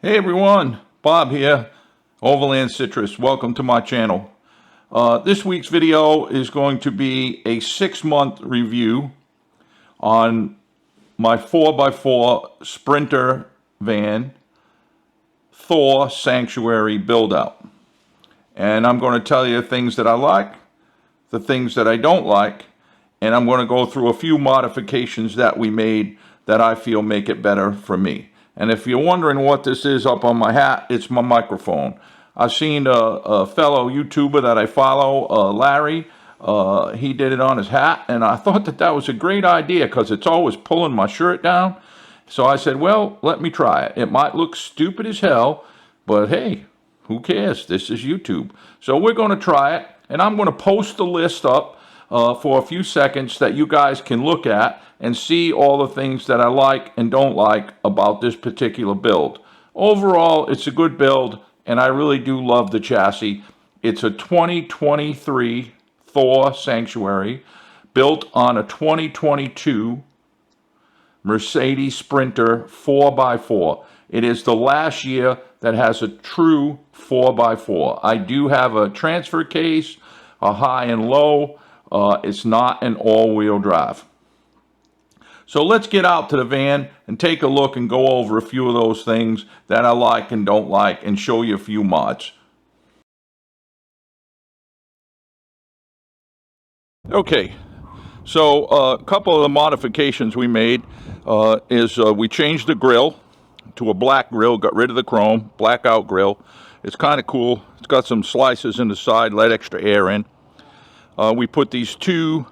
Hey everyone, Bob here, Overland Citrus. Welcome to my channel. This week's video is going to be a 6-month review on my 4x4 Sprinter van Thor Sanctuary build out. And I'm going to tell you things that I like, the things that I don't like, and I'm going to go through a few modifications that we made that I feel make it better for me. And if you're wondering what this is up on my hat, it's my microphone. I've seen a fellow YouTuber that I follow, Larry, he did it on his hat, and I thought that was a great idea because it's always pulling my shirt down. So I said, well, let me try it. It might look stupid as hell, but hey, who cares? This is YouTube. So we're going to try it, and I'm going to post the list up for a few seconds that you guys can look at and see all the things that I like and don't like about this particular build. Overall, it's a good build, and I really do love the chassis. It's a 2023 Thor Sanctuary built on a 2022 Mercedes Sprinter 4x4. It is the last year that has a true 4x4. I do have a transfer case, a high and low. It's not an all-wheel drive. So let's get out to the van and take a look and go over a few of those things that I like and don't like and show you a few mods. Okay, so a couple of the modifications we made is we changed the grill to a black grill, got rid of the chrome, blackout grill. It's kind of cool. It's got some slices in the side, let extra air in. We put these two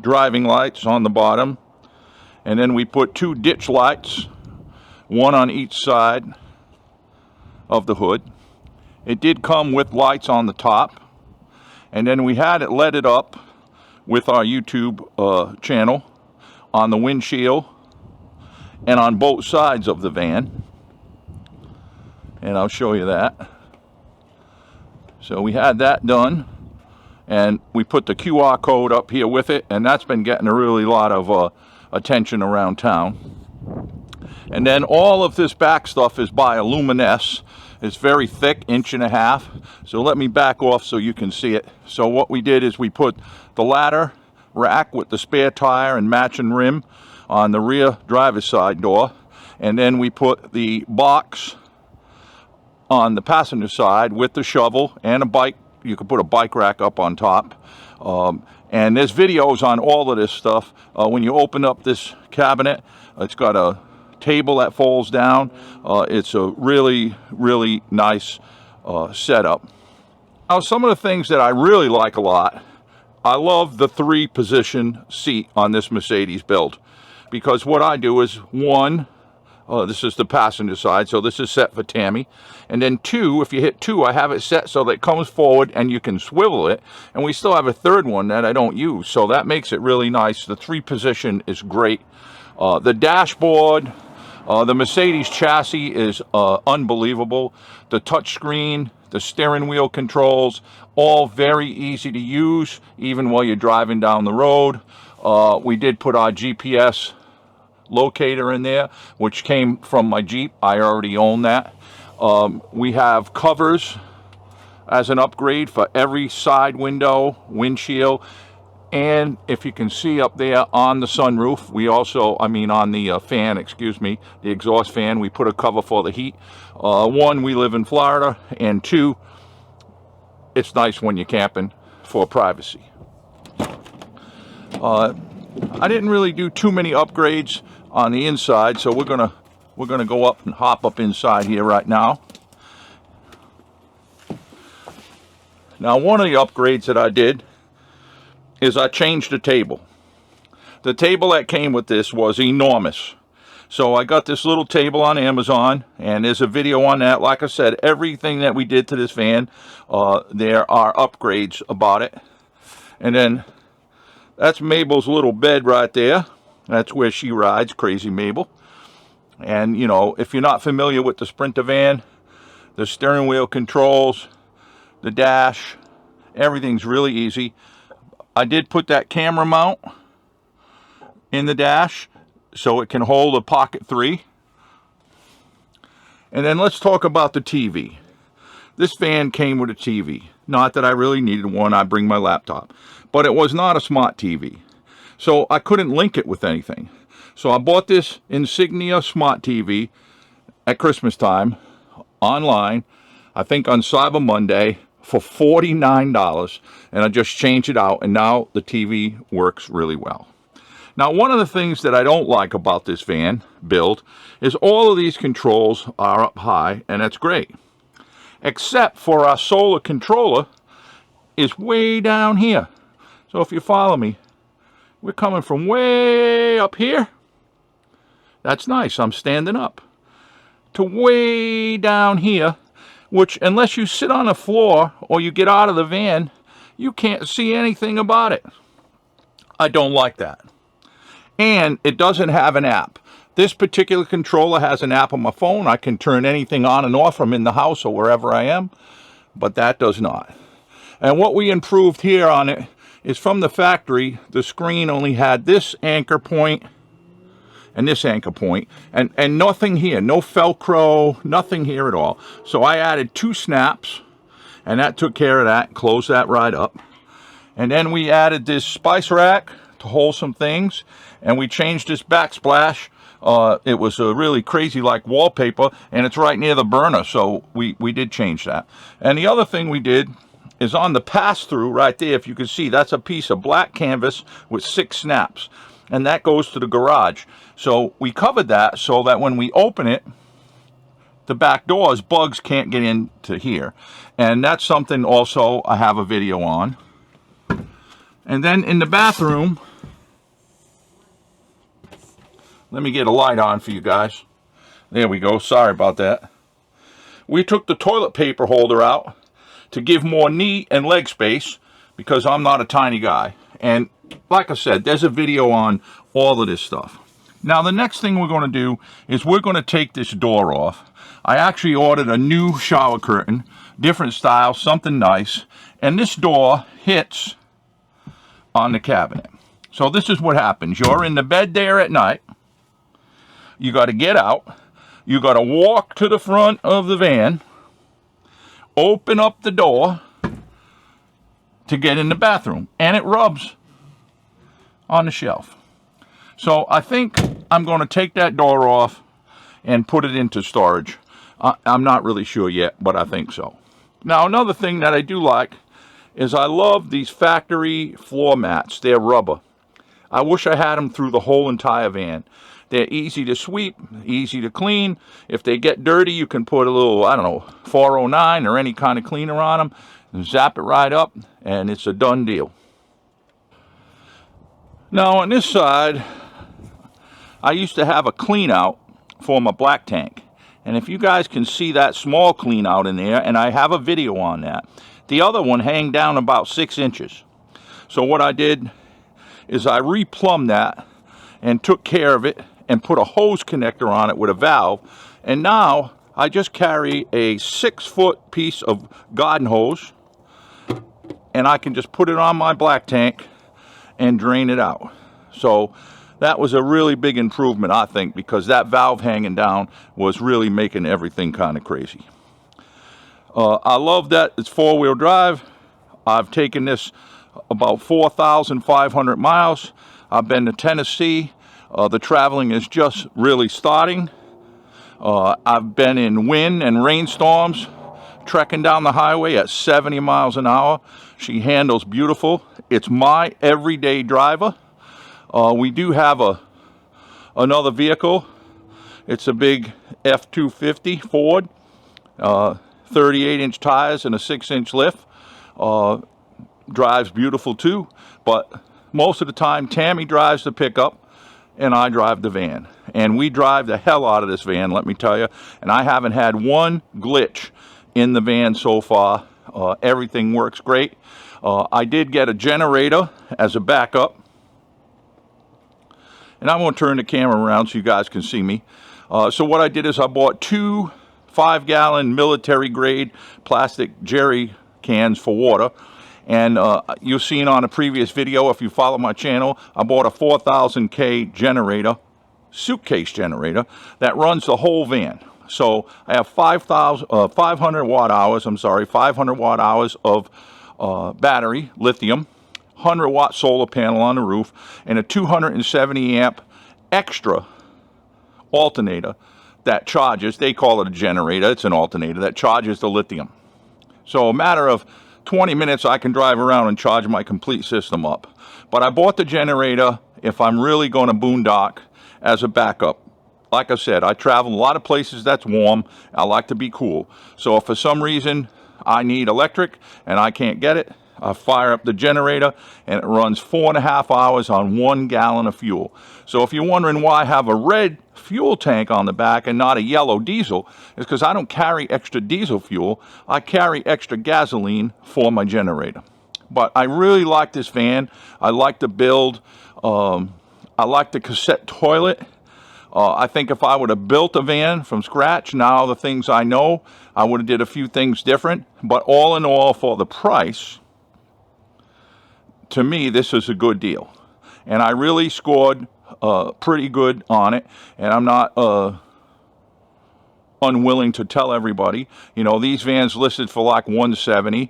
driving lights on the bottom, and then we put two ditch lights, one on each side of the hood. It did come with lights on the top, and then we had it leaded up with our YouTube channel on the windshield and on both sides of the van, and I'll show you that. So we had that done, and we put the QR code up here with it, and that's been getting a really lot of attention around town. And then all of this back stuff is by Luminous. It's very thick, 1.5 inches. So let me back off so you can see it. So what we did is we put the ladder rack with the spare tire and matching rim on the rear driver's side door, and then we put the box on the passenger side with the shovel and a bike. You could put a bike rack up on top. And there's videos on all of this stuff. When you open up this cabinet, it's got a table that folds down. It's a really, really nice setup. Now, some of the things that I really like a lot, I love the 3-position seat on this Mercedes build, because what I do is, one, this is the passenger side, so this is set for Tammy. And then 2, if you hit 2, I have it set so that it comes forward and you can swivel it. And we still have a third one that I don't use, so that makes it really nice. The 3-position is great. The dashboard, the Mercedes chassis is unbelievable. The touchscreen, the steering wheel controls, all very easy to use, even while you're driving down the road. We did put our GPS locator in there, which came from my Jeep. I already own that. We have covers as an upgrade for every side window, windshield, and if you can see up there on the sunroof, we also, on the fan, the exhaust fan, we put a cover for the heat. 1, we live in Florida, and 2, it's nice when you're camping for privacy. I didn't really do too many upgrades on the inside, so we're gonna go up and hop up inside here right now. Now, one of the upgrades that I did is I changed the table. The table that came with this was enormous, so I got this little table on Amazon, and there's a video on that. Like I said, everything that we did to this van, there are upgrades about it. And then that's Mabel's little bed right there. That's where she rides, crazy Mabel. And, you know, if you're not familiar with the Sprinter van, the steering wheel controls, the dash, everything's really easy. I did put that camera mount in the dash so it can hold a Pocket 3. And then let's talk about the TV. This van came with a TV. Not that I really needed one, I bring my laptop. But it was not a smart TV. So I couldn't link it with anything. So I bought this Insignia Smart TV at Christmas time online, I think on Cyber Monday, for $49. And I just changed it out, and now the TV works really well. Now, one of the things that I don't like about this van build is all of these controls are up high, and that's great. Except for our solar controller is way down here. So if you follow me, we're coming from way up here. That's nice, I'm standing up. To way down here, which unless you sit on the floor or you get out of the van, you can't see anything about it. I don't like that. And it doesn't have an app. This particular controller has an app on my phone. I can turn anything on and off from in the house or wherever I am, but that does not. And what we improved here on it is from the factory, the screen only had this anchor point and this anchor point, and nothing here, no Velcro, nothing here at all. So I added 2 snaps, and that took care of that, closed that right up. And then we added this spice rack to hold some things, and we changed this backsplash. It was a really crazy like wallpaper, and it's right near the burner, so we did change that. And the other thing we did is on the pass-through right there, if you can see, that's a piece of black canvas with 6 snaps, and that goes to the garage. So we covered that so that when we open it, the back doors, bugs can't get into here. And that's something also I have a video on. And then in the bathroom, let me get a light on for you guys. There we go, sorry about that. We took the toilet paper holder out to give more knee and leg space because I'm not a tiny guy. And like I said, there's a video on all of this stuff. Now the next thing we're going to do is we're going to take this door off. I actually ordered a new shower curtain, different style, something nice. And this door hits on the cabinet. So this is what happens. You're in the bed there at night. You got to get out. You got to walk to the front of the van, open up the door to get in the bathroom, and it rubs on the shelf. So I think I'm going to take that door off and put it into storage. I'm not really sure yet, but I think so. Now another thing that I do like is I love these factory floor mats. They're rubber. I wish I had them through the whole entire van. They're easy to sweep, easy to clean. If they get dirty, you can put a little, I don't know, 409 or any kind of cleaner on them, and zap it right up, and it's a done deal. Now on this side, I used to have a clean out for my black tank. And if you guys can see that small clean out in there, and I have a video on that. The other one hang down about 6 inches. So what I did is I replumbed that and took care of it and put a hose connector on it with a valve. And now I just carry a 6-foot piece of garden hose, and I can just put it on my black tank and drain it out. So that was a really big improvement, I think, because that valve hanging down was really making everything kind of crazy. I love that it's 4-wheel drive. I've taken this about 4,500 miles. I've been to Tennessee. The traveling is just really starting. I've been in wind and rainstorms, trekking down the highway at 70 miles an hour. She handles beautiful. It's my everyday driver. We do have another vehicle. It's a big F-250 Ford, 38-inch tires and a 6-inch lift. Drives beautiful too, but most of the time Tammy drives the pickup and I drive the van. And we drive the hell out of this van, let me tell you. And I haven't had one glitch in the van so far. Everything works great. I did get a generator as a backup. And I'm going to turn the camera around so you guys can see me. So what I did is I bought 2 5-gallon military grade plastic jerry cans for water. And you've seen on a previous video, if you follow my channel, I bought a 4,000K generator, suitcase generator, that runs the whole van. So I have 500 watt hours, 500 watt hours of battery, lithium, 100 watt solar panel on the roof, and a 270 amp extra alternator that charges, they call it a generator, it's an alternator that charges the lithium. So a matter of 20 minutes I can drive around and charge my complete system up. But I bought the generator if I'm really going to boondock as a backup. Like I said, I travel a lot of places that's warm. I like to be cool. So if for some reason I need electric and I can't get it, I fire up the generator and it runs 4.5 hours on 1 gallon of fuel. So if you're wondering why I have a red fuel tank on the back and not a yellow diesel, it's because I don't carry extra diesel fuel. I carry extra gasoline for my generator. But I really like this van. I like the build. I like the cassette toilet. I think if I would have built a van from scratch, now the things I know, I would have did a few things different. But all in all, for the price, to me, this is a good deal. And I really scored pretty good on it. And I'm not unwilling to tell everybody. You know, these vans listed for like $170.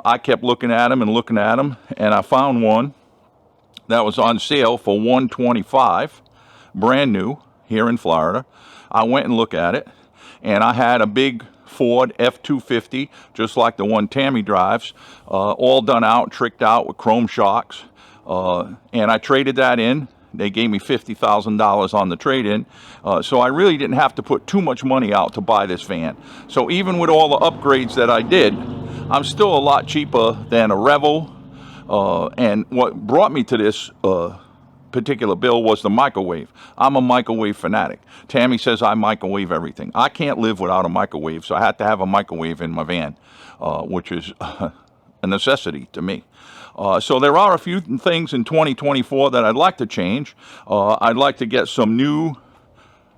I kept looking at them, and I found one that was on sale for $125, brand new here in Florida. I went and looked at it, and I had a big Ford F-250, just like the one Tammy drives, all done out, tricked out with chrome shocks, and I traded that in. They gave me $50,000 on the trade-in, so I really didn't have to put too much money out to buy this van. So even with all the upgrades that I did, I'm still a lot cheaper than a Revel, and what brought me to this particular bill was the microwave. I'm a microwave fanatic. Tammy says I microwave everything. I can't live without a microwave, so I had to have a microwave in my van, which is a necessity to me. So there are a few things in 2024 that I'd like to change. I'd like to get some new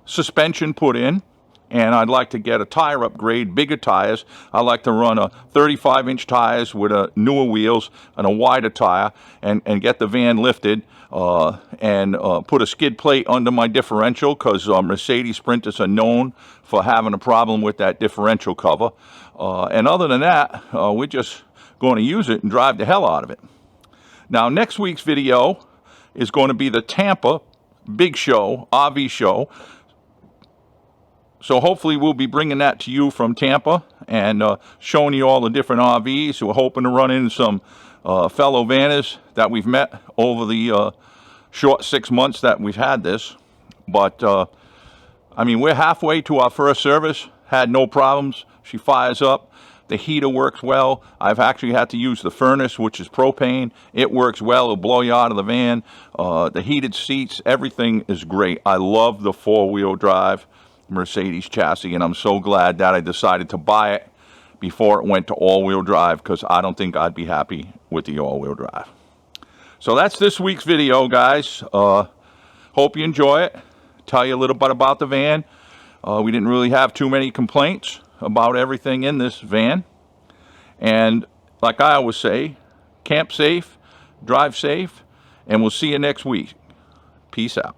suspension put in, and I'd like to get a tire upgrade, bigger tires. I like to run a 35-inch tires with newer wheels and a wider tire, and get the van lifted, and put a skid plate under my differential, because Mercedes Sprinters are known for having a problem with that differential cover. And other than that, we're just going to use it and drive the hell out of it. Now, next week's video is going to be the Tampa big show, RV show. So hopefully we'll be bringing that to you from Tampa and showing you all the different RVs. We're hoping to run into some fellow vanners that we've met over the short 6 months that we've had this. But, I mean, we're halfway to our first service. Had no problems. She fires up. The heater works well. I've actually had to use the furnace, which is propane. It works well. It'll blow you out of the van. The heated seats, everything is great. I love the four-wheel drive Mercedes chassis, and I'm so glad that I decided to buy it before it went to all-wheel drive, because I don't think I'd be happy with the all-wheel drive. So that's this week's video, guys. Hope you enjoy it. Tell you a little bit about the van. We didn't really have too many complaints about everything in this van. And like I always say, camp safe, drive safe, and we'll see you next week. Peace out.